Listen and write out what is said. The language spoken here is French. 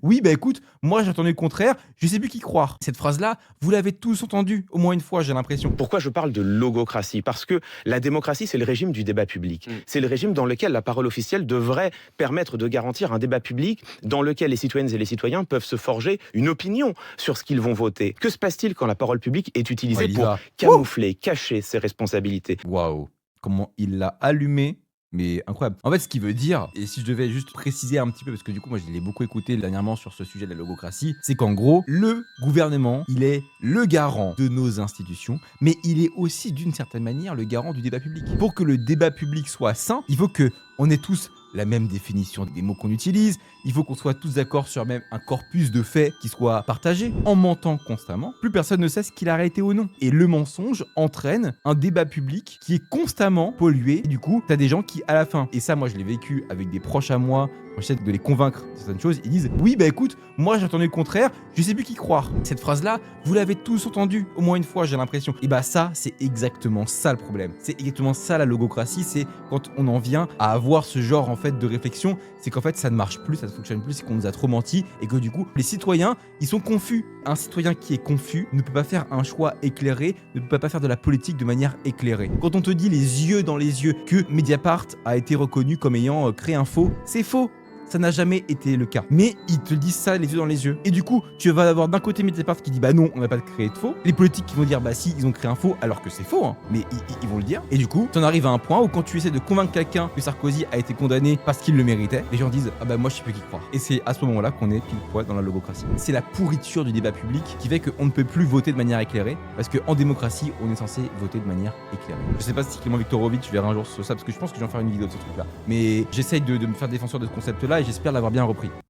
oui, bah écoute, moi j'ai entendu le contraire, je sais plus qui croire. Cette phrase-là, vous l'avez tous entendue, au moins une fois, j'ai l'impression. Pourquoi je parle de logocratie? Parce que la démocratie, c'est le régime du débat public. C'est le régime dans lequel la parole officielle devrait permettre de garantir un débat public dans lequel les citoyennes et les citoyens peuvent se forger une opinion sur ce qu'ils vont voter. Que se passe-t-il quand la parole publique est utilisée pour camoufler, cacher ses responsabilités? Waouh, comment il l'a allumé, mais incroyable. En fait, ce qu'il veut dire, et si je devais juste préciser un petit peu, parce que du coup, moi, je l'ai beaucoup écouté dernièrement sur ce sujet de la logocratie, c'est qu'en gros, le gouvernement, il est le garant de nos institutions, mais il est aussi, d'une certaine manière, le garant du débat public. Pour que le débat public soit sain, il faut que on ait tous la même définition des mots qu'on utilise, il faut qu'on soit tous d'accord sur même un corpus de faits qui soit partagé. En mentant constamment, plus personne ne sait ce qu'il a réalité ou non. Et le mensonge entraîne un débat public qui est constamment pollué. Et du coup, t'as des gens qui, à la fin, et ça moi je l'ai vécu avec des proches à moi, quand j'essaie de les convaincre de certaines choses, ils disent « Oui, bah écoute, moi j'ai entendu le contraire, je sais plus qui croire. » Cette phrase-là, vous l'avez tous entendue, au moins une fois, j'ai l'impression. Et bah ça, c'est exactement ça le problème. C'est exactement ça la logocratie, c'est quand on en vient à avoir ce genre en fait de réflexion, c'est qu'en fait ça ne marche plus, ça ne fonctionne plus, c'est qu'on nous a trop menti et que du coup, les citoyens, ils sont confus. Un citoyen qui est confus ne peut pas faire un choix éclairé, ne peut pas faire de la politique de manière éclairée. Quand on te dit les yeux dans les yeux que Mediapart a été reconnu comme ayant créé un faux, c'est faux. Ça n'a jamais été le cas. Mais ils te disent ça les yeux dans les yeux. Et du coup, tu vas avoir d'un côté Mediapart qui dit bah non, on n'a pas créé de faux. Les politiques qui vont dire bah si, ils ont créé un faux, alors que c'est faux, hein. Mais ils vont le dire. Et du coup, t'en arrives à un point où quand tu essaies de convaincre quelqu'un que Sarkozy a été condamné parce qu'il le méritait, les gens disent ah bah moi je sais plus qui croire. Et c'est à ce moment-là qu'on est pile poil dans la logocratie. C'est la pourriture du débat public qui fait qu'on ne peut plus voter de manière éclairée. Parce qu'en démocratie, on est censé voter de manière éclairée. Je sais pas si Clément Viktorovitch verra un jour sur ça, parce que je pense que je vais en faire une vidéo de ce truc-là. Mais j'essaye de me faire défenseur de ce concept-là et j'espère l'avoir bien repris.